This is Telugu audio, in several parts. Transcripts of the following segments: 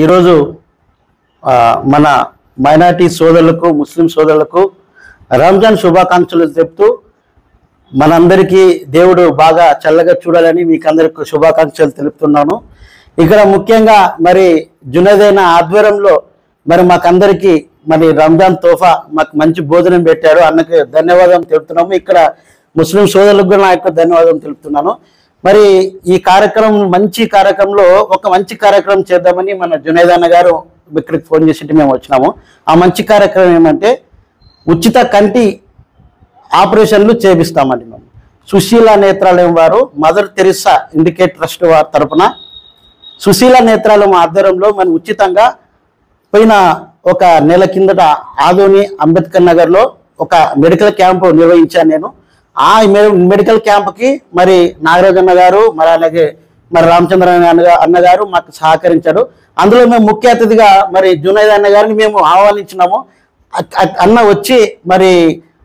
ఈరోజు మన మైనారిటీ సోదరులకు ముస్లిం సోదరులకు రంజాన్ శుభాకాంక్షలు చెప్తూ మనందరికీ దేవుడు బాగా చల్లగా చూడాలని మీకు అందరికీ శుభాకాంక్షలు తెలుపుతున్నాను. ఇక్కడ ముఖ్యంగా మరి జునైదైన ఆధ్వర్యంలో మరి మాకందరికీ మరి రంజాన్ తోఫా మాకు మంచి భోజనం పెట్టారు. అన్నకి ధన్యవాదం తెలుపుతున్నాము. ఇక్కడ ముస్లిం సోదరులకు కూడా నా యొక్క ధన్యవాదం తెలుపుతున్నాను. మరి ఈ కార్యక్రమం మంచి కార్యక్రమంలో ఒక మంచి కార్యక్రమం చేద్దామని మన జునైద్ అన్న గారు ఇక్కడికి ఫోన్ చేసి మేము వచ్చినాము. ఆ మంచి కార్యక్రమం ఏమంటే ఉచిత కంటి ఆపరేషన్లు చేపిస్తామండి. మేము సుశీల నేత్రాలయం వారు మదర్ తెరిసా ఇండికేట్ ట్రస్ట్ వారి తరపున సుశీల నేత్రాలయం ఆధ్వర్యంలో మనం ఉచితంగా పోయిన ఒక నెల కిందట ఆదోని అంబేద్కర్ నగర్లో ఒక మెడికల్ క్యాంపు నిర్వహించాను నేను. ఆ మెడికల్ క్యాంప్కి మరి నాగరాజన్న గారు మరి అలాగే మరి రామచంద్ర అన్నగారు మాకు సహకరించాడు. అందులో మేము ముఖ్య అతిథిగా మరి జునైద్ అన్న గారిని మేము ఆహ్వానించినాము. అన్న వచ్చి మరి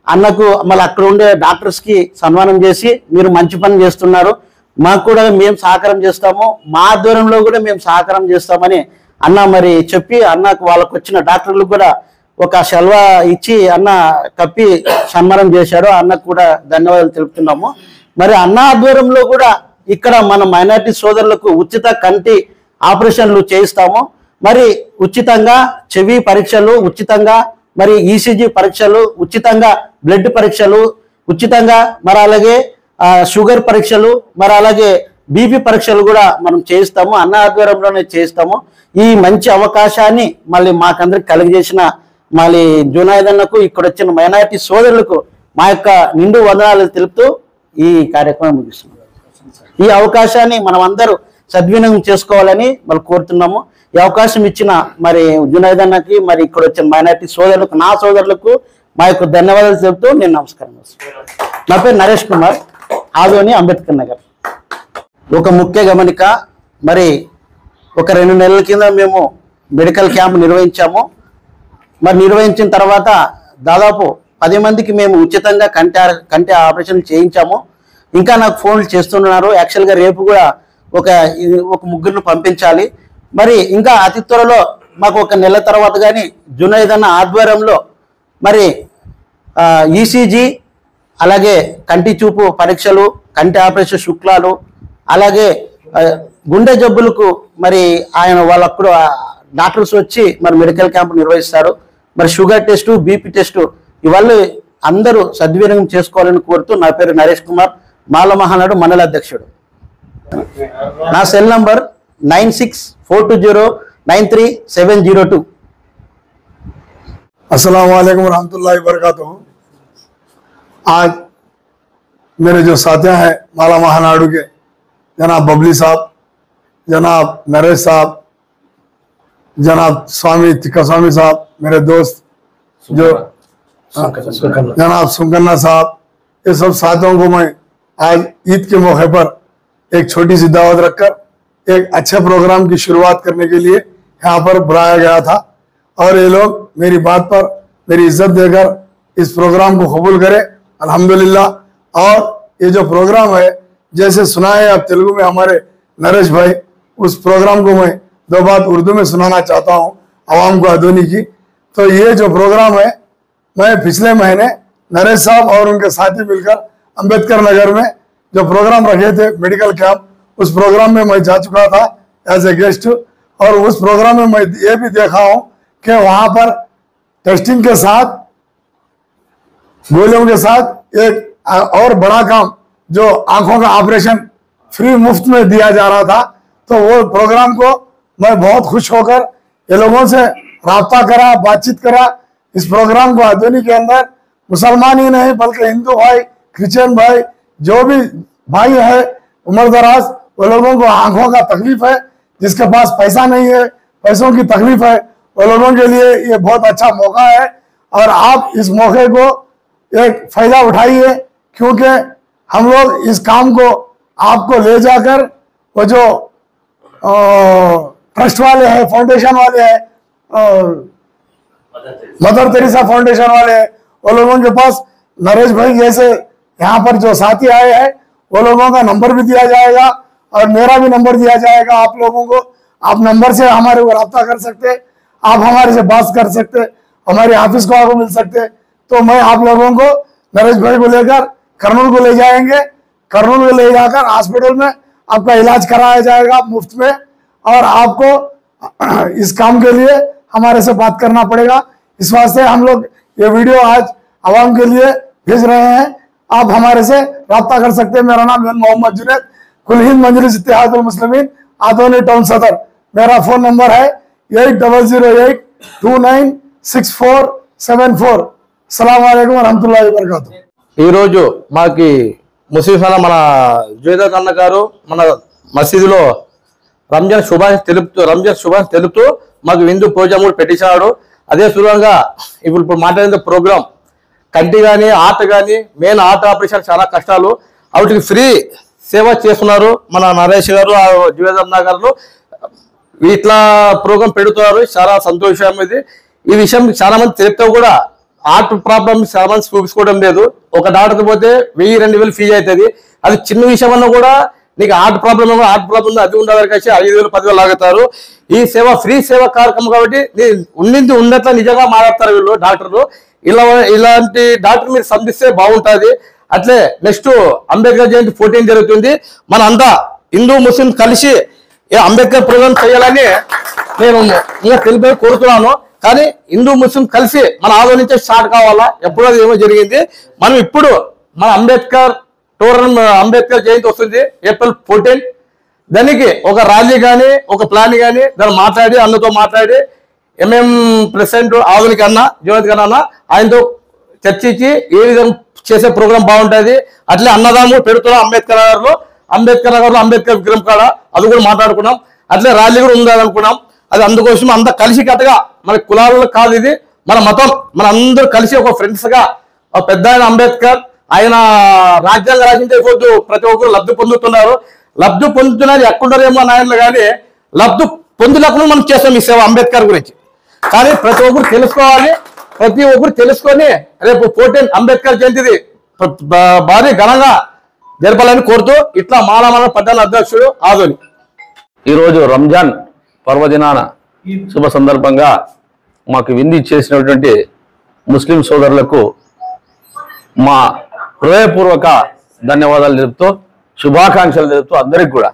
అన్నకు మళ్ళీ అక్కడ ఉండే డాక్టర్స్కి సన్మానం చేసి మీరు మంచి పని చేస్తున్నారు, మాకు కూడా మేము సహకారం చేస్తాము, మా ఆధ్వర్యంలో కూడా మేము సహకారం చేస్తామని అన్న మరి చెప్పి అన్నకు వాళ్ళకు వచ్చిన డాక్టర్లకు కూడా ఒక సెల్వా ఇచ్చి అన్న కప్పి సన్మానం చేశారు. అన్నకు కూడా ధన్యవాదాలు తెలుపుతున్నాము. మరి అన్న ఆధ్వర్యంలో కూడా ఇక్కడ మన మైనారిటీ సోదరులకు ఉచిత కంటి ఆపరేషన్లు చేయిస్తాము. మరి ఉచితంగా చెవి పరీక్షలు, ఉచితంగా మరి ఈసీజీ పరీక్షలు, ఉచితంగా బ్లడ్ పరీక్షలు, ఉచితంగా మరి అలాగే షుగర్ పరీక్షలు, మరి అలాగే బీపీ పరీక్షలు కూడా మనం చేయిస్తాము. అన్న ఆధ్వర్యంలోనే చేయిస్తాము. ఈ మంచి అవకాశాన్ని మళ్ళీ మాకందరికి కలిగజేసిన మళ్ళీ జునైద్ అన్నకు ఇక్కడ వచ్చిన మైనారిటీ సోదరులకు మా యొక్క నిండు వందనాలు తెలుపుతూ ఈ కార్యక్రమం ముగిస్తున్నాం. ఈ అవకాశాన్ని మనం అందరూ సద్వినియోగం చేసుకోవాలని మళ్ళీ కోరుతున్నాము. ఈ అవకాశం ఇచ్చిన మరి జునైద్ అన్నకి మరి ఇక్కడ వచ్చిన మైనారిటీ సోదరులకు నా సోదరులకు మా యొక్క ధన్యవాదాలు చెబుతూ నేను నమస్కారం చేస్తున్నాను. నా పేరు నరేష్ కుమార్, ఆదోని అంబేద్కర్ నగర్. ఒక ముఖ్య గమనిక, మరి ఒక 2 నెలల కింద మేము మెడికల్ క్యాంప్ నిర్వహించాము. మరి నిర్వహించిన తర్వాత దాదాపు 10 మందికి మేము ఉచితంగా కంటి ఆపరేషన్ చేయించాము. ఇంకా నాకు ఫోన్లు చేస్తున్నారు. యాక్చువల్గా రేపు కూడా ఒక ముగ్గురిని పంపించాలి. మరి ఇంకా అతి త్వరలో మాకు ఒక నెల తర్వాత కానీ జునైద్ అన్న ఆధ్వర్యంలో మరి ఈసీజీ అలాగే కంటి చూపు పరీక్షలు, కంటి ఆపరేషన్ శుక్లాలు, అలాగే గుండె జబ్బులకు మరి ఆయన వాళ్ళప్పుడు డాక్టర్స్ వచ్చి మరి మెడికల్ క్యాంప్ నిర్వహిస్తారు. మరి షుగర్ టెస్టు, బీపీ టెస్టు ఇవన్నీ అందరూ సద్వినియోగం చేసుకోవాలని కోరుతూ నా పేరు నరేష్ కుమార్, మాల మహానాడు మండల అధ్యక్షుడు. నా సెల్ నంబర్ 9642093702. अस्सलाम वालेकुम रहमतुल्लाहि वबरकातुहू। आज मेरे जो साथिया हैं माला महानाडू के जनाब बबली साहब, जनाब नरेश साहब, जनाब स्वामी तिक्का स्वामी साहब, मेरे दोस्त जो जनाब सुकन्ना साहब, ये सब साथियों को मैं आज ईद के मौके पर एक छोटी सी दावत रखकर एक अच्छे प्रोग्राम की शुरुआत करने के लिए यहाँ पर बुलाया गया था। और ये लोग मेरी बात पर मेरी इज्जत देकर इस प्रोग्राम को कबूल करें, अल्हम्दुलिल्लाह। और ये जो प्रोग्राम है जैसे सुना है अब तेलुगु में हमारे नरेश भाई, उस प्रोग्राम को मैं 2 बात उर्दू में सुनाना चाहता हूँ आवाम को अदोनी की। तो ये जो प्रोग्राम है मैं पिछले महीने नरेश साहब और उनके साथी मिलकर अंबेडकर नगर में जो प्रोग्राम रखे थे मेडिकल कैंप, उस प्रोग्राम में मैं जा चुका था एज ए गेस्ट। और उस प्रोग्राम में मैं ये भी देखा हूँ कि वहां पर टेस्टिंग के साथ गोलियों के साथ एक और बड़ा काम जो आंखों का ऑपरेशन फ्री मुफ्त में दिया जा रहा था। तो वो प्रोग्राम को मैं बहुत खुश होकर ये लोगों से राब्ता करा, बातचीत करा। इस प्रोग्राम को आदोनी के अंदर मुसलमान ही नहीं बल्कि हिंदू भाई, क्रिश्चियन भाई, जो भी भाई है उम्र दराज, वो लोगों को आंखों का तकलीफ है, जिसके पास पैसा नहीं है, पैसों की तकलीफ है, वो लोगों के लिए ये बहुत अच्छा मौका है। और आप इस मौके को एक फायदा उठाइए, क्योंकि हम लोग इस काम को आपको ले जाकर वो जो ट्रस्ट वाले हैं, फाउंडेशन वाले हैं, मदर तेरेसा फाउंडेशन वाले हैं, वो लोगों के पास नरेश भाई जैसे यहाँ पर जो साथी आए हैं वो लोगों का नंबर भी दिया जाएगा और मेरा भी नंबर दिया जाएगा आप लोगों को। आप नंबर से हमारे को रब्ता कर सकते, आप हमारे से बात कर सकते, हमारे ऑफिस को आपको मिल सकते। तो मैं आप लोगों को नरेश भाई को लेकर कर्नूल को ले जाएंगे, कर्नूल को ले जाकर हॉस्पिटल में आपका इलाज कराया जाएगा मुफ्त में, और आपको इस काम के लिए हमारे से बात करना पड़ेगा। इस वास्ते हम लोग ये वीडियो आज आवाम के लिए भेज रहे हैं, आप हमारे से रब्ता कर सकते हैं। मेरा नाम मोहम्मद जुनैद, कुल हिंद मजलिस इत्तेहादुल मुस्लिमीन आदोनी टाउन सदर। मेरा फोन नंबर है 8008296474। अस्सलाम वालेकुम वरहमतुल्लाहि वबरकातुहू। ఈ రోజు మాకి ముస్లిం మన జునైద్ అన్న గారు మన మసీదులో రంజాన్ శుభాకాంక్షలు తెలుపుతూ మాకు విందు భోజనం కూడా పెట్టించాడు. అదే సులభంగా ఇప్పుడు మాట్లాడిన ప్రోగ్రామ్ కంటి కానీ ఆట కానీ మెయిన్ ఆట ఆపరేషన్ చాలా కష్టాలు, వాటికి ఫ్రీ సేవ చేస్తున్నారు మన నరేష్ గారు జునైద్ అన్న గారు. ఇట్లా ప్రోగ్రామ్ పెడుతున్నారు, చాలా సంతోషం. ఈ విషయం చాలా మంది తెలిపితే కూడా హార్ట్ ప్రాబ్లమ్ చాలా మంది చూపించుకోవడం లేదు. ఒక డాక్టర్ పోతే 1000-2000 ఫీజు అవుతుంది. అది చిన్న విషయం అన్నా కూడా నీకు హార్ట్ ప్రాబ్లం అది ఉండదు కలిసి 5000-10,000 లాగుతారు. ఈ సేవ ఫ్రీ సేవ కార్యక్రమం కాబట్టి ఉన్నట్ల నిజంగా మాట్లాడతారు వీళ్ళు డాక్టర్లు. ఇలాంటి డాక్టర్ మీరు సంధిస్తే బాగుంటుంది. అట్లే నెక్స్ట్ అంబేద్కర్ జయంతి 14 జరుగుతుంది. మన అంతా హిందూ ముస్లిం కలిసి అంబేద్కర్ ప్రోగ్రామ్ చేయాలని నేను ఇంకా తెలిపి కోరుతున్నాను. కానీ హిందూ ముస్లిం కలిసి మన ఆలో నుంచే స్టార్ట్ కావాలా. ఎప్పుడు అది ఏమో జరిగింది. మనం ఇప్పుడు మన అంబేద్కర్ జయంతి వస్తుంది ఏప్రిల్ 14. దానికి ఒక ర్యాలీ కానీ ఒక ప్లాన్ కానీ దాన్ని మాట్లాడి అన్నతో మాట్లాడి ఎంఎం ప్రెసిడెంట్ ఆధునిక అన్న జునైద్ అన్న ఆయనతో చర్చించి ఏ విధంగా చేసే ప్రోగ్రాం బాగుంటుంది. అట్లే అన్నదాము పెడుతున్నాం అంబేద్కర్ నగర్లో అంబేద్కర్ విగ్రహం కాడ అది కూడా మాట్లాడుకున్నాం. అట్లే ర్యాలీ కూడా ఉండాలనుకున్నాం. అది అందుకోసం అంతా కలిసి కట్టగా మన కులాలలో కాదు, ఇది మన మతం. మన అందరూ కలిసి ఒక ఫ్రెండ్స్ గా పెద్ద ఆయన అంబేద్కర్ ఆయన రాజ్యాంగం రాసిందే పోతూ ప్రతి ఒక్కరు లబ్ధి పొందుతున్నారు. లబ్ధి పొందుతున్నది ఎక్కడున్నారేమో నాయనలు, కానీ లబ్ధి పొందులప్పుడు మనం చేస్తాం ఈ సేవ అంబేద్కర్ గురించి. కానీ ప్రతి ఒక్కరు తెలుసుకొని రేపు 14 అంబేద్కర్ జయంతిది భారీ ఘనంగా జరపాలని కోరుతూ ఇట్లా మాలమాల పట్టణ అధ్యక్షుడు ఆదోని. ఈరోజు రంజాన్ పర్వదినాన శుభ సందర్భంగా మాకు విందు చేసినటువంటి ముస్లిం సోదరులకు మా హృదయపూర్వక ధన్యవాదాలు తెలుపుతూ శుభాకాంక్షలు తెలుపుతూ అందరికి కూడా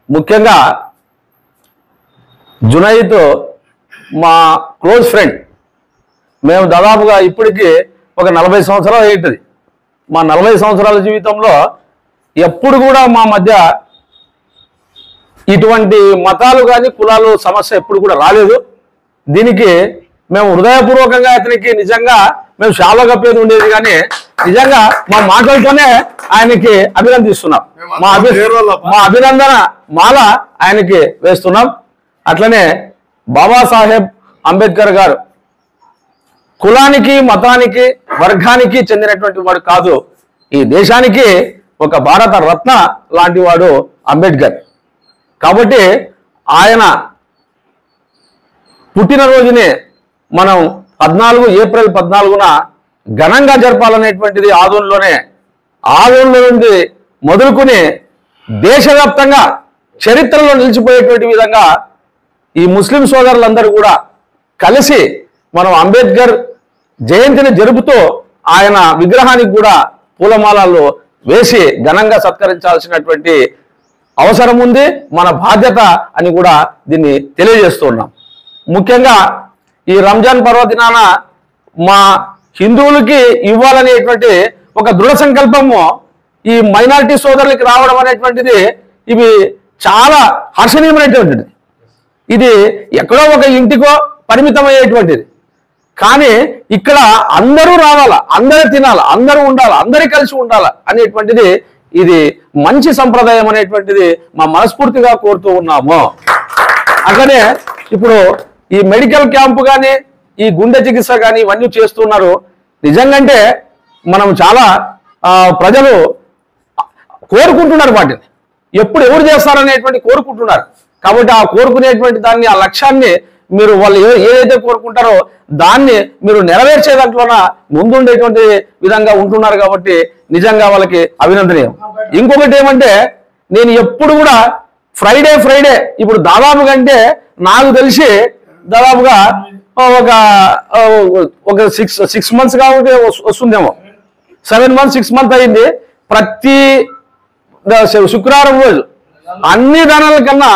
ముఖ్యంగా జునైద్ మా క్లోజ్ ఫ్రెండ్. మేము దాదాపుగా ఇప్పటికీ ఒక 40 సంవత్సరాలు అవుతుంది. మా 40 సంవత్సరాల జీవితంలో ఎప్పుడు కూడా మా మధ్య ఇటువంటి మతాలు కానీ కులాలు సమస్య ఎప్పుడు కూడా రాలేదు. దీనికి మేము హృదయపూర్వకంగా అతనికి నిజంగా మేము చాలా గప్పేది ఉండేది, కానీ నిజంగా మా మాటలతోనే ఆయనకి అభినందిస్తున్నాం. మా అభినందన మాల ఆయనకి వేస్తున్నాం. అట్లనే బాబాసాహెబ్ అంబేద్కర్ గారు కులానికి మతానికి వర్గానికి చెందినటువంటి వాడు కాదు, ఈ దేశానికి ఒక భారత రత్న లాంటి వాడు అంబేద్కర్. కాబట్టి ఆయన పుట్టినరోజునే మనం ఏప్రిల్ 14న ఘనంగా జరపాలనేటువంటిది ఆదోన్లో నుండి మొదలుకొని దేశవ్యాప్తంగా చరిత్రలో నిలిచిపోయేటువంటి విధంగా ఈ ముస్లిం సోదరులందరూ కూడా కలిసి మనం అంబేద్కర్ జయంతిని జరుపుతూ ఆయన విగ్రహానికి కూడా పూలమాలలు వేసి ఘనంగా సత్కరించాల్సినటువంటి అవసరం ఉంది, మన బాధ్యత అని కూడా దీన్ని తెలియజేస్తున్నాం. ముఖ్యంగా ఈ రంజాన్ పర్వదినాన మా హిందువులకి ఇవ్వాలనేటువంటి ఒక దృఢ సంకల్పము ఈ మైనారిటీ సోదరులకి రావడం అనేటువంటిది ఇవి చాలా హర్షణీయమైనటువంటిది. ఇది ఎక్కడో ఒక ఇంటికో పరిమితమయ్యేటువంటిది. కానీ ఇక్కడ అందరూ రావాలా, అందరూ తినాలా, అందరూ ఉండాలా, అందరూ కలిసి ఉండాలా అనేటువంటిది ఇది మంచి సంప్రదాయం అనేటువంటిది మా మనస్ఫూర్తిగా కోరుతూ ఉన్నాము. అట్లనే ఇప్పుడు ఈ మెడికల్ క్యాంపు కానీ ఈ గుండె చికిత్స కానీ ఇవన్నీ చేస్తున్నారు. నిజంగా మనం చాలా ప్రజలు కోరుకుంటున్నారు, వాటిని ఎప్పుడు ఎవరు చేస్తారనేటువంటి కోరుకుంటున్నారు. కాబట్టి ఆ కోరుకునేటువంటి దాన్ని, ఆ లక్ష్యాన్ని మీరు వాళ్ళు ఏదైతే కోరుకుంటారో దాన్ని మీరు నెరవేర్చే దాంట్లోన ముందుండేటువంటి విధంగా ఉంటున్నారు. కాబట్టి నిజంగా వాళ్ళకి అభినందనీయం. ఇంకొకటి ఏమంటే, నేను ఎప్పుడు కూడా ఫ్రైడే ఇప్పుడు దాదాపుగా అంటే నాకు తెలిసి దాదాపుగా ఒక 6 months కాబట్టి వస్తుందేమో, 7 months 6 months అయింది. ప్రతి శుక్రవారం రోజు అన్ని దానాల కన్నా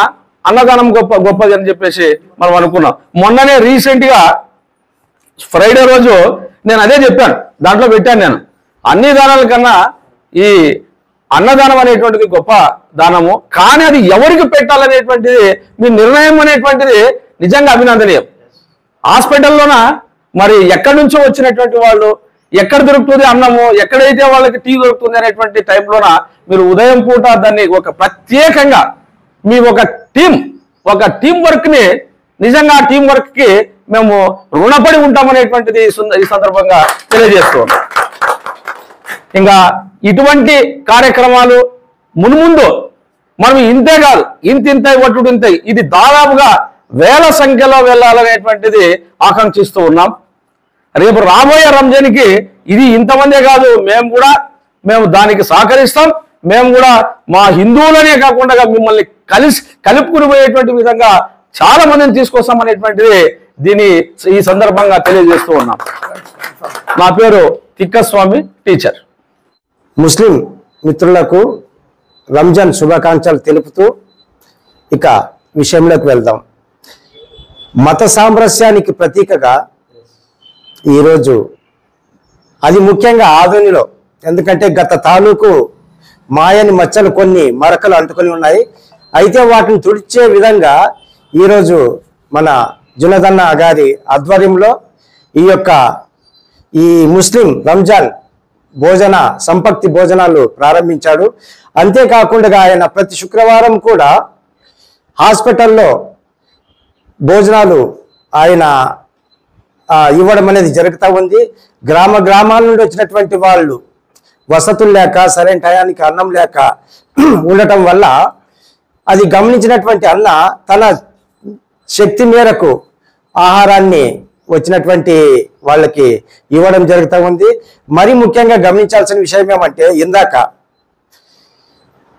అన్నదానం గొప్పది అని చెప్పేసి మనం అనుకున్నాం. మొన్ననే రీసెంట్ గా ఫ్రైడే రోజు నేను అదే చెప్పాను, దాంట్లో పెట్టాను నేను, అన్ని దానాల కన్నా ఈ అన్నదానం అనేటువంటిది గొప్ప దానము. కానీ అది ఎవరికి పెట్టాలనేటువంటిది మీ నిర్ణయం అనేటువంటిది నిజంగా అభినందనీయం. హాస్పిటల్లోన మరి ఎక్కడి నుంచో వచ్చినటువంటి వాళ్ళు, ఎక్కడ దొరుకుతుంది అన్నము, ఎక్కడైతే వాళ్ళకి టీ దొరుకుతుంది అనేటువంటి టైంలోన మీరు ఉదయం పూట దాన్ని ఒక ప్రత్యేకంగా మీ ఒక టీం వర్క్ ని నిజంగా ఆ టీం వర్క్ కి మేము రుణపడి ఉంటామనేటువంటిది ఈ సందర్భంగా తెలియజేస్తున్నాం. ఇంకా ఇటువంటి కార్యక్రమాలు మున్ముందు మనం ఇంతే కాదు, ఇంత ఒట్టుడు ఇంత, ఇది దాదాపుగా వేల సంఖ్యలో వెళ్ళాలనేటువంటిది ఆకాంక్షిస్తూ ఉన్నాం. రేపు రాబోయే రంజాన్కి ఇది ఇంతమందే కాదు, మేము దానికి సహకరిస్తాం. మేము కూడా మా హిందువులనే కాకుండా మిమ్మల్ని కలుపుకుని పోయేటువంటి విధంగా చాలా మందిని తీసుకొస్తాం అనేటువంటిది ఈ సందర్భంగా తెలియజేస్తూ ఉన్నాం. నా పేరు తిక్కస్వామి టీచర్. ముస్లిం మిత్రులకు రంజాన్ శుభాకాంక్షలు తెలుపుతూ ఇక విషయంలోకి వెళ్దాం. మత సామరస్యానికి ప్రతీకగా ఈరోజు అది ముఖ్యంగా ఆదోనిలో, ఎందుకంటే గత తాలూకు మాయని మచ్చలు కొన్ని మరకలు అంటుకొని ఉన్నాయి. అయితే వాటిని తుడిచే విధంగా ఈరోజు మన జునదన్న గారి ఆధ్వర్యంలో ఈ ముస్లిం రంజాన్ సంపక్తి భోజనాలు ప్రారంభించాడు. అంతేకాకుండా ఆయన ప్రతి శుక్రవారం కూడా హాస్పిటల్లో భోజనాలు ఆయన ఇవ్వడం అనేది జరుగుతూ ఉంది. గ్రామాల నుండి వచ్చినటువంటి వాళ్ళు వసతులు లేక సరైన టయానికి అన్నం లేక ఉండటం వల్ల అది గమనించినటువంటి అన్న తన శక్తి మేరకు ఆహారాన్ని వచ్చినటువంటి వాళ్ళకి ఇవ్వడం జరుగుతూ ఉంది. మరి ముఖ్యంగా గమనించాల్సిన విషయం ఏమంటే, ఇందాక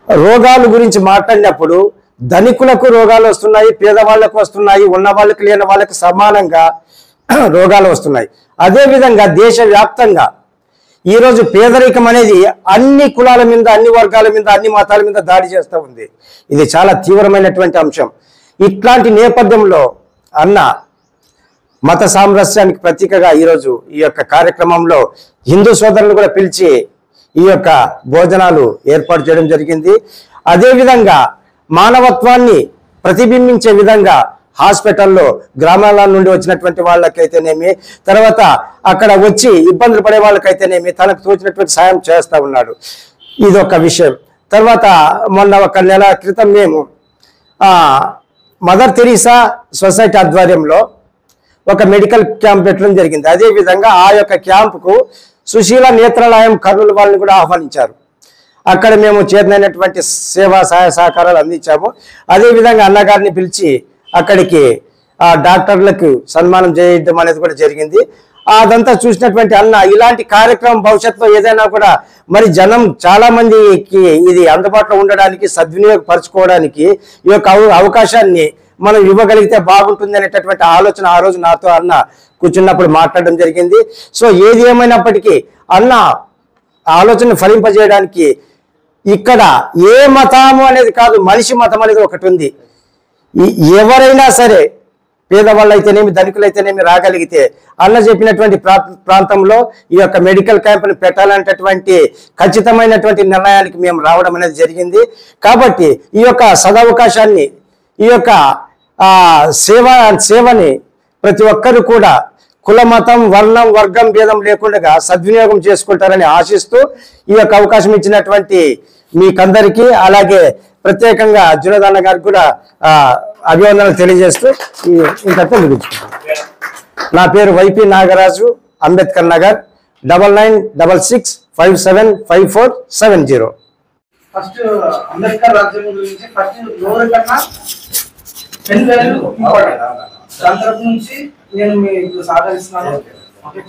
రోగాల గురించి మాట్లాడినప్పుడు ధనికులకు రోగాలు వస్తున్నాయి, పేదవాళ్లకు వస్తున్నాయి, ఉన్న వాళ్ళకి లేని వాళ్ళకి సమానంగా రోగాలు వస్తున్నాయి. అదేవిధంగా దేశవ్యాప్తంగా ఈరోజు పేదరికం అనేది అన్ని కులాల మీద, అన్ని వర్గాల మీద, అన్ని మతాల మీద దాడి చేస్తూ ఉంది. ఇది చాలా తీవ్రమైనటువంటి అంశం. ఇట్లాంటి నేపథ్యంలో అన్న మత సామరస్యానికి ప్రతీకగా ఈరోజు ఈ యొక్క కార్యక్రమంలో హిందూ సోదరులు కూడా పిలిచి ఈ యొక్క భోజనాలు ఏర్పాటు చేయడం జరిగింది. అదేవిధంగా మానవత్వాన్ని ప్రతిబింబించే విధంగా హాస్పిటల్లో గ్రామాల నుండి వచ్చినటువంటి వాళ్ళకైతేనేమి, తర్వాత అక్కడ వచ్చి ఇబ్బందులు పడే వాళ్ళకైతేనేమి తనకు తోచినటువంటి సాయం చేస్తూ ఉన్నాడు. ఇదొక విషయం. తర్వాత మొన్న 1 నెల క్రితం మేము మదర్ తెరీసా సొసైటీ ఆధ్వర్యంలో ఒక మెడికల్ క్యాంప్ పెట్టడం జరిగింది. అదేవిధంగా ఆ యొక్క క్యాంపుకు సుశీల నేత్రాలయం కర్నూలు వాళ్ళని కూడా ఆహ్వానించారు. అక్కడ మేము చేతనైనటువంటి సేవా సహాయ సహకారాలు అందించాము. అదేవిధంగా అన్నగారిని పిలిచి అక్కడికి డాక్టర్లకు సన్మానం చేయడం అనేది కూడా జరిగింది. అదంతా చూసినటువంటి అన్న ఇలాంటి కార్యక్రమం భవిష్యత్తులో ఏదైనా కూడా మరి జనం చాలా మందికి ఇది అందుబాటులో ఉండడానికి, సద్వినియోగపరచుకోవడానికి ఈ యొక్క అవకాశాన్ని మనం ఇవ్వగలిగితే బాగుంటుంది అనేటటువంటి ఆలోచన ఆ రోజు నాతో అన్న కూర్చున్నప్పుడు మాట్లాడడం జరిగింది. సో ఏది ఏమైనప్పటికీ అన్న ఆలోచన ఫలింపజేయడానికి ఇక్కడ ఏ మతము అనేది కాదు, మనిషి మతం అనేది ఒకటి ఉంది. ఎవరైనా సరే పేదవాళ్ళు అయితేనేమి, ధనికులైతేనేమి రాగలిగితే అన్న చెప్పినటువంటి ప్రాంతంలో ఈ యొక్క మెడికల్ క్యాంపును పెట్టాలనేటటువంటి ఖచ్చితమైనటువంటి నిర్ణయానికి మేము రావడం అనేది జరిగింది. కాబట్టి ఈ యొక్క సదవకాశాన్ని, ఈ యొక్క సేవని ప్రతి ఒక్కరు కూడా కుల మతం వర్ణం వర్గం భేదం లేకుండా సద్వినియోగం చేసుకుంటారని ఆశిస్తూ ఈ యొక్క అవకాశం ఇచ్చినటువంటి మీకందరికీ, అలాగే ప్రత్యేకంగా జునదన్న గారికి కూడా అభివందనలు తెలియజేస్తూ ఇంతతో ముగించుకుంటాను. నా పేరు వైపీ నాగరాజు, అంబేద్కర్ నగర్, 9966575470. ఫస్ట్ అంబేద్కర్ రాజ్యాంగం గురించి ఫస్ట్ ఎవరికన్నా 10 వేలు ఇంపార్టెంట్. దాని తరపు నుంచి నేను మీకు సహకరిస్తున్నాను. ఓకే.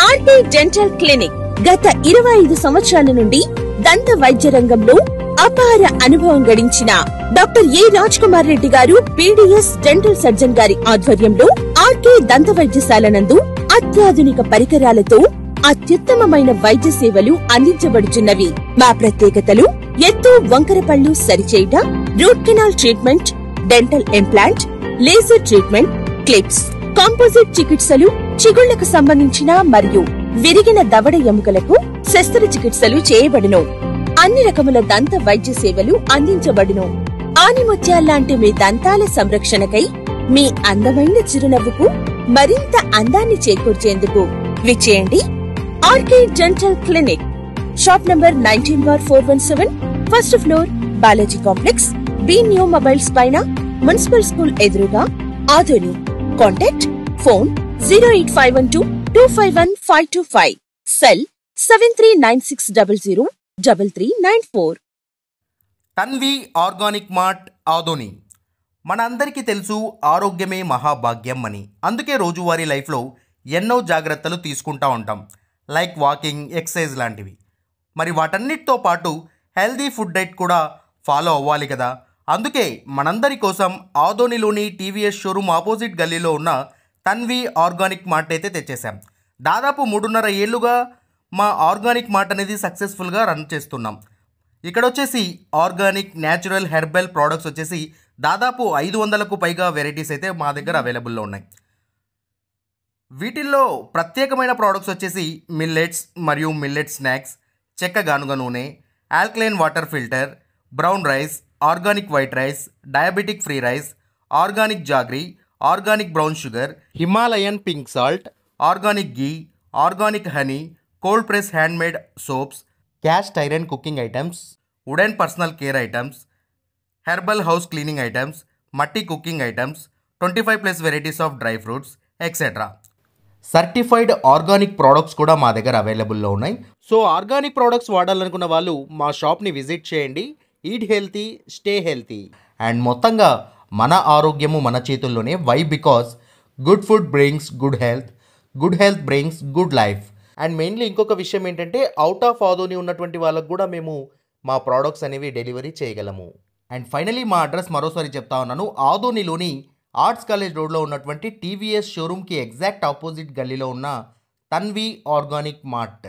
ఆర్కే డెంటల్ క్లినిక్ గత 25 సంవత్సరాల నుండి దంత వైద్య రంగంలో అపార అనుభవం గడించిన డాక్టర్ ఏ రాజ్ కుమార్ రెడ్డి గారు పీడీఎస్ డెంటల్ సర్జన్ గారి ఆధ్వర్యంలో ఆర్కే దంత వైద్యశాల నందు అత్యాధునిక పరికరాలతో అత్యుత్తమమైన వైద్య సేవలు అందించబడుచున్నవి. మా ప్రత్యేకతలు ఎత్తు వంకర పళ్ళు సరిచేయుట, root canal treatment, dental implant, laser treatment, clips, composite చికిత్సలు, చిగుళ్లకు సంబంధించిన మరియు విరిగిన దవడ ఎముకలకు శస్త్రచికిత్సలు చేయబడును. అన్ని రకముల దంత వైద్య సేవలు అందించబడును. ఆనిముత్యాల్లాంటి మీ దంతాల సంరక్షణకై మీ అందమైన చిరునవ్వుకు మరింత అందాన్ని చేకూర్చేందుకు విచ్చేయండి RK dental clinic. Shop number 19/417, first floor, Balaji complex, B new mobiles పైన, మున్సిపల్ స్కూల్ ఎదురుగా, Adoni. Contact phone 08512251525, cell 7396003394. Tanvi organic mart Adoni. మన అందరికీ తెలుసు ఆరోగ్యమే మహాభాగ్యం అని. అందుకే రోజువారీ లైఫ్లో ఎన్నో జాగ్రత్తలు తీసుకుంటూ ఉంటాం, లైక్ వాకింగ్, ఎక్సర్సైజ్ లాంటివి. మరి వాటన్నిటితో పాటు హెల్దీ ఫుడ్ డైట్ కూడా ఫాలో అవ్వాలి కదా. అందుకే మనందరి కోసం ఆదోనిలోని టీవీఎస్ షోరూమ్ ఆపోజిట్ గల్లీలో ఉన్న తన్వి ఆర్గానిక్ మార్ట్ అయితే తెచ్చేసాం. దాదాపు 3.5 ఏళ్ళుగా మా ఆర్గానిక్ మార్ట్ అనేది సక్సెస్ఫుల్గా రన్ చేస్తున్నాం. ఇక్కడ వచ్చేసి ఆర్గానిక్, న్యాచురల్, హెర్బల్ ప్రోడక్ట్స్ వచ్చేసి దాదాపు 500కు పైగా వెరైటీస్ అయితే మా దగ్గర అవైలబుల్లో ఉన్నాయి. వీటిల్లో ప్రత్యేకమైన ప్రోడక్ట్స్ వచ్చేసి మిల్లెట్స్ మరియు మిల్లెట్ స్నాక్స్, చెక్క గానుగ నూనె, alkaline water filter, brown rice, organic white rice, diabetic free rice, organic jaggery, organic brown sugar, Himalayan pink salt, organic ghee, organic honey, cold press handmade soaps, cast iron cooking items, wooden personal care items, herbal house cleaning items, మట్టి cooking items, 25+ varieties of dry fruits etcetera. Certified organic products కూడా మా దగ్గర అవైలబుల్లో ఉన్నాయి. సో ఆర్గానిక్ ప్రోడక్ట్స్ వాడాలనుకున్న వాళ్ళు మా షాప్ని విజిట్ చేయండి. Eat healthy, stay healthy. And మొత్తంగా మన ఆరోగ్యము మన చేతుల్లోనే. Why? Because good food brings good health, good health brings good life. And mainly ఇంకొక విషయం ఏంటంటే అవుట్ ఆఫ్ ఆదోని ఉన్నటువంటి వాళ్ళకు కూడా మేము మా ప్రోడక్ట్స్ అనేవి డెలివరీ చేయగలము. అండ్ ఫైనలీ మా అడ్రస్ మరోసారి చెప్తా ఉన్నాను. ఆదోనిలోని ఆర్ట్స్ కాలేజ్ రోడ్లో ఉన్నటువంటి టీవీఎస్ షోరూమ్కి ఎగ్జాక్ట్ ఆపోజిట్ గల్లీలో ఉన్న తన్వి ఆర్గానిక్ మార్ట్.